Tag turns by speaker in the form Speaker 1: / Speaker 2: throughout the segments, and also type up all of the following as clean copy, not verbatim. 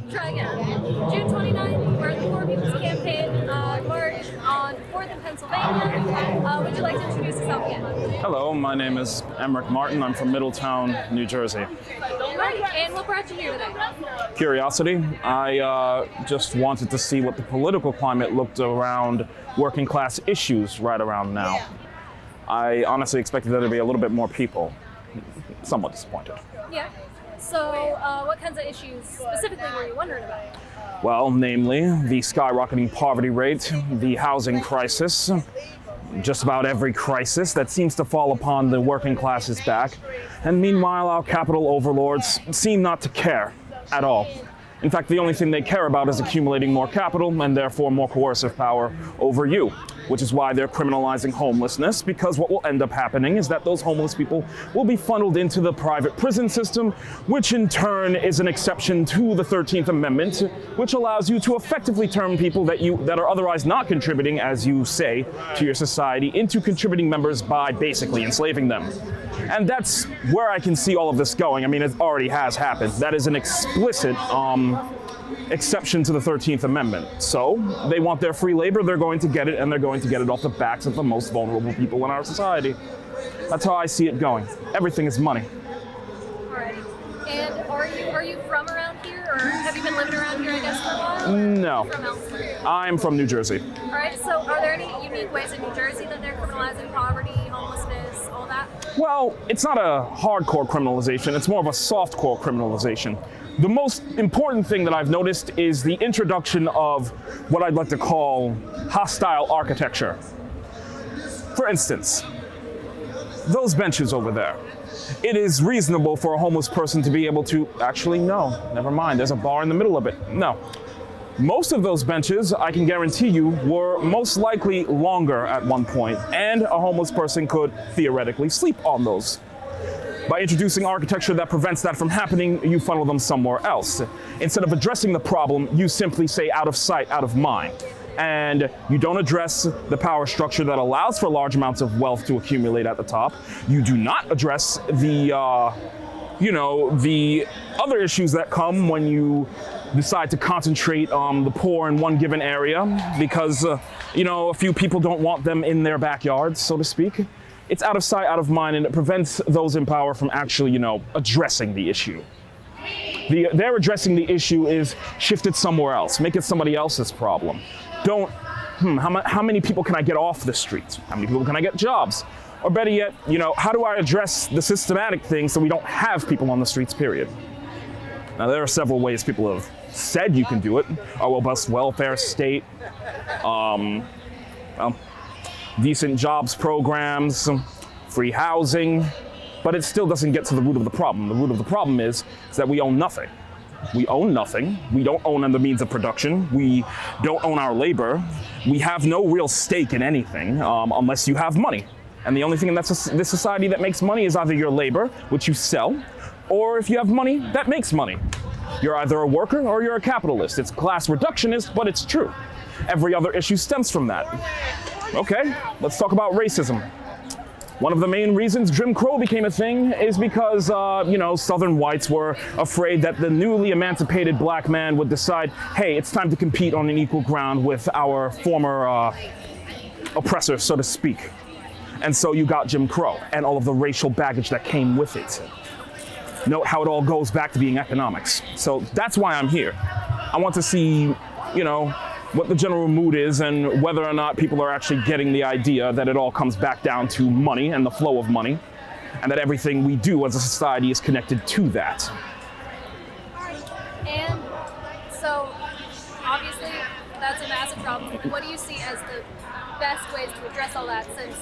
Speaker 1: Try again. June 29th, we're at the Poor People's Campaign march on 4th in Pennsylvania. Would you like to introduce yourself again?
Speaker 2: Hello, my name is Emerick Martin. I'm from Middletown, New Jersey.
Speaker 1: Right, and what brought you here today?
Speaker 2: Curiosity. I just wanted to see what the political climate looked around working class issues right around now. I honestly expected there to be a little bit more people. Somewhat disappointed.
Speaker 1: Yeah. So, what kinds of issues specifically were you wondering about?
Speaker 2: Well, namely, the skyrocketing poverty rate, the housing crisis, just about every crisis that seems to fall upon the working class's back. And meanwhile, our capital overlords seem not to care at all. In fact, the only thing they care about is accumulating more capital and therefore more coercive power over you, which is why they're criminalizing homelessness, because what will end up happening is that those homeless people will be funneled into the private prison system, which in turn is an exception to the 13th Amendment, which allows you to effectively turn people that are otherwise not contributing, as you say, to your society into contributing members by basically enslaving them. And that's where I can see all of this going. I mean, it already has happened. That is an explicit exception to the 13th Amendment. So they want their free labor, they're going to get it, and they're going to get it off the backs of the most vulnerable people in our society. That's how I see it going. Everything is money.
Speaker 1: Alrighty. And are you from around here, or have you been living around here, I guess, for a while?
Speaker 2: No.
Speaker 1: From elsewhere?
Speaker 2: I'm from New Jersey.
Speaker 1: Alright, so are there any unique ways in New Jersey that they're criminalizing poverty, homelessness, all that?
Speaker 2: Well, it's not a hardcore criminalization, it's more of a softcore criminalization. The most important thing that I've noticed is the introduction of what I'd like to call hostile architecture. For instance, those benches over there. It is reasonable for a homeless person to be able to, actually no, never mind, there's a bar in the middle of it. No. Most of those benches, I can guarantee you, were most likely longer at one point, and a homeless person could theoretically sleep on those. By introducing architecture that prevents that from happening, you funnel them somewhere else. Instead of addressing the problem, you simply say out of sight, out of mind. And you don't address the power structure that allows for large amounts of wealth to accumulate at the top. You do not address the other issues that come when you decide to concentrate on the poor in one given area because, a few people don't want them in their backyards, so to speak. It's out of sight, out of mind, and it prevents those in power from actually, addressing the issue. Their addressing the issue is shifted somewhere else, make it somebody else's problem. Don't, how many people can I get off the streets? How many people can I get jobs? Or better yet, how do I address the systematic things so we don't have people on the streets, period? Now, there are several ways people have said you can do it. A robust welfare state, decent jobs programs, free housing, but it still doesn't get to the root of the problem. The root of the problem is that we own nothing. We own nothing. We don't own the means of production. We don't own our labor. We have no real stake in anything unless you have money. And the only thing in this society that makes money is either your labor, which you sell, or if you have money, that makes money. You're either a worker or you're a capitalist. It's class reductionist, but it's true. Every other issue stems from that. Okay, let's talk about racism. One of the main reasons Jim Crow became a thing is because, Southern whites were afraid that the newly emancipated black man would decide, hey, it's time to compete on an equal ground with our former oppressor, so to speak. And so you got Jim Crow and all of the racial baggage that came with it. Note how it all goes back to being economics. So that's why I'm here. I want to see, what the general mood is and whether or not people are actually getting the idea that it all comes back down to money and the flow of money, and that everything we do as a society is connected to that.
Speaker 1: And so, obviously, that's a massive problem. What do you see as the best ways to address all that since,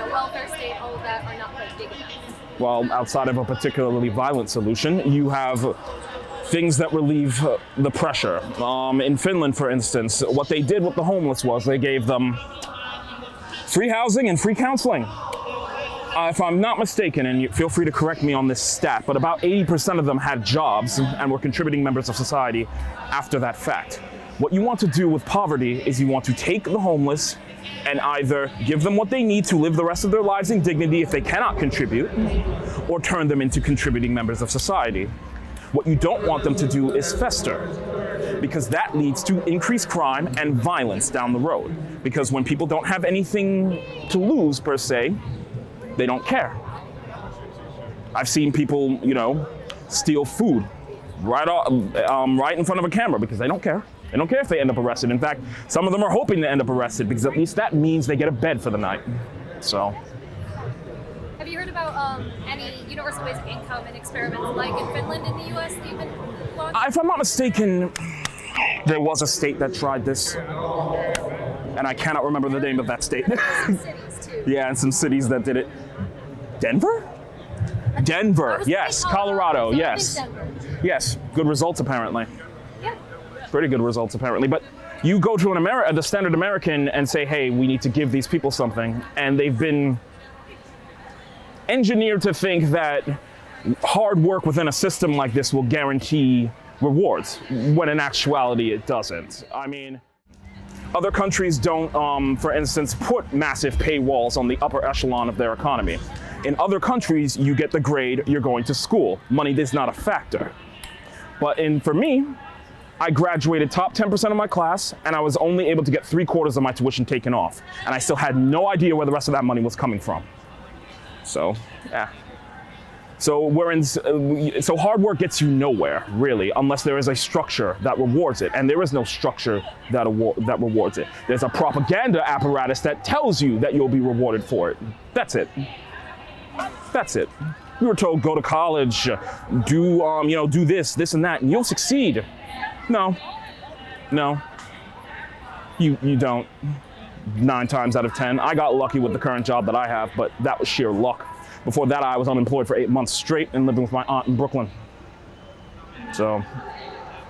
Speaker 1: welfare state, all of that are not quite big enough?
Speaker 2: Well, outside of a particularly violent solution, you have things that relieve the pressure. In Finland, for instance, what they did with the homeless was they gave them free housing and free counseling. If I'm not mistaken, and you feel free to correct me on this stat, but about 80% of them had jobs and were contributing members of society after that fact. What you want to do with poverty is you want to take the homeless and either give them what they need to live the rest of their lives in dignity if they cannot contribute, or turn them into contributing members of society. What you don't want them to do is fester. because that leads to increased crime and violence down the road. Because when people don't have anything to lose, per se, they don't care. I've seen people, steal food right in front of a camera because they don't care. They don't care if they end up arrested. In fact, some of them are hoping to end up arrested because at least that means they get a bed for the night. So.
Speaker 1: Have you heard about any universal basic income and experiments like in Finland in the U.S. that you've been watching?
Speaker 2: If I'm not mistaken, there was a state that tried this, and I cannot remember the name of that state.
Speaker 1: Some cities too.
Speaker 2: Yeah, and some cities that did it. Denver? Denver, yes. Colorado, yes.
Speaker 1: Denver.
Speaker 2: Yes, good results apparently.
Speaker 1: Yeah.
Speaker 2: Pretty good results apparently. But you go to the standard American and say, hey, we need to give these people something, and they've been engineered to think that hard work within a system like this will guarantee rewards, when in actuality it doesn't. I mean, other countries don't, for instance, put massive paywalls on the upper echelon of their economy. In other countries, you get the grade, you're going to school. Money is not a factor. But for me, I graduated top 10% of my class, and I was only able to get 3/4 of my tuition taken off. And I still had no idea where the rest of that money was coming from. So, yeah. So hard work gets you nowhere, really, unless there is a structure that rewards it. And there is no structure that rewards it. There's a propaganda apparatus that tells you that you'll be rewarded for it. That's it. That's it. We were told, go to college, do this and that, and you'll succeed. No. You don't. 9 times out of 10. I got lucky with the current job that I have, but that was sheer luck. Before that, I was unemployed for 8 months straight and living with my aunt in Brooklyn. So,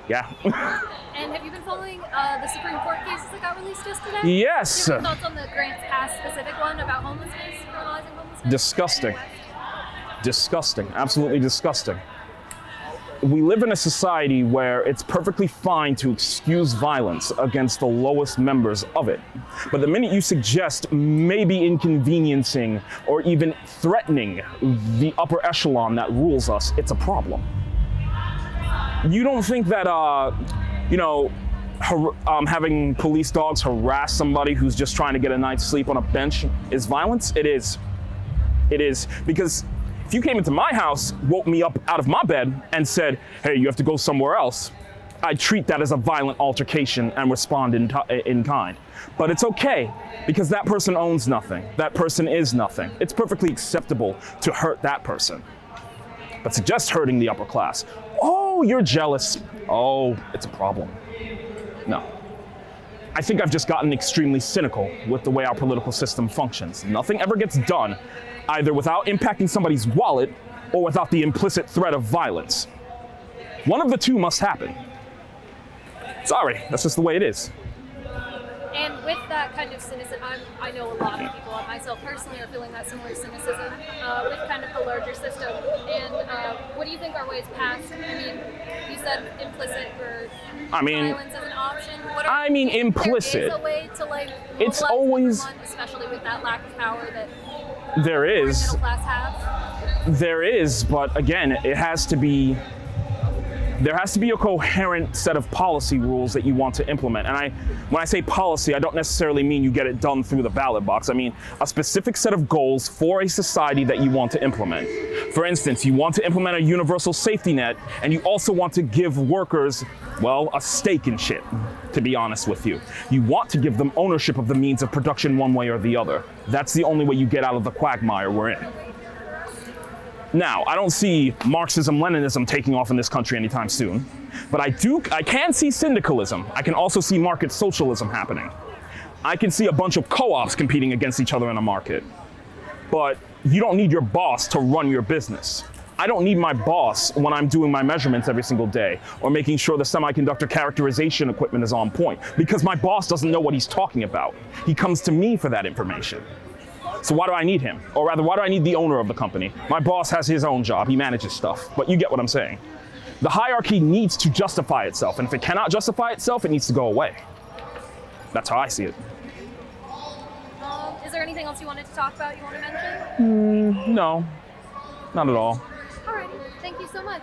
Speaker 2: yeah.
Speaker 1: And have you been following the Supreme Court cases that got released yesterday?
Speaker 2: Yes.
Speaker 1: Do you have thoughts on the Grants Pass specific one about homelessness, criminalizing homelessness?
Speaker 2: Disgusting. Disgusting. Absolutely disgusting. We live in a society where it's perfectly fine to excuse violence against the lowest members of it. But the minute you suggest maybe inconveniencing or even threatening the upper echelon that rules us, it's a problem. You don't think that, having police dogs harass somebody who's just trying to get a night's sleep on a bench is violence? It is. It is. Because if you came into my house, woke me up out of my bed, and said, hey, you have to go somewhere else, I'd treat that as a violent altercation and respond in kind. But it's okay, because that person owns nothing. That person is nothing. It's perfectly acceptable to hurt that person. But suggest hurting the upper class. Oh, you're jealous. Oh, it's a problem. No. I think I've just gotten extremely cynical with the way our political system functions. Nothing ever gets done either without impacting somebody's wallet or without the implicit threat of violence. One of the two must happen. Sorry, that's just the way it is.
Speaker 1: And with that kind of cynicism, I know a lot of people, and myself personally, are feeling that similar cynicism with kind of the larger system. And what do you think are ways past? I mean, you said implicit or violence as an option.
Speaker 2: Implicit.
Speaker 1: There is a way to
Speaker 2: it's always,
Speaker 1: everyone, especially with that lack of power that
Speaker 2: there is.
Speaker 1: Middle class have.
Speaker 2: There is, but again, there has to be a coherent set of policy rules that you want to implement. And when I say policy, I don't necessarily mean you get it done through the ballot box. I mean a specific set of goals for a society that you want to implement. For instance, you want to implement a universal safety net, and you also want to give workers, a stake in shit, to be honest with you. You want to give them ownership of the means of production one way or the other. That's the only way you get out of the quagmire we're in. Now, I don't see Marxism-Leninism taking off in this country anytime soon, but I can see syndicalism. I can also see market socialism happening. I can see a bunch of co-ops competing against each other in a market. But you don't need your boss to run your business. I don't need my boss when I'm doing my measurements every single day or making sure the semiconductor characterization equipment is on point, because my boss doesn't know what he's talking about. He comes to me for that information. So why do I need him? Or rather, why do I need the owner of the company? My boss has his own job. He manages stuff. But you get what I'm saying. The hierarchy needs to justify itself. And if it cannot justify itself, it needs to go away. That's how I see it.
Speaker 1: Is there anything else you wanted to talk about, you want to mention?
Speaker 2: No, not at all.
Speaker 1: Alrighty. Thank you so much.